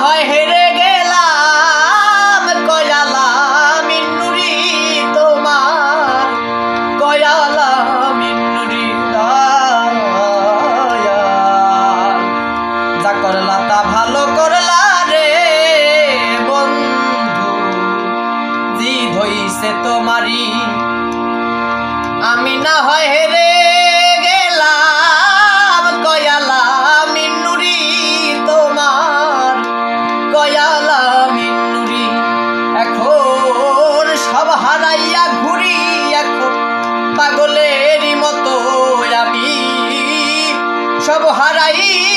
হয় হেরে গেলাম কয়ালা মিন্নুরি তোমার কয়ালা মিন্নুরি যা করলা তা ভালো করলা রে বন্ধু জিদ হইছে তোমারি আমি না হয় হেরে গেলাম কয়ালা মিন্নুরি তোমার কয়ালা মিন্নুরি এখন সব হারাইয়া ঘুরি এখন পাগলেরই মতো আমি সব হারাই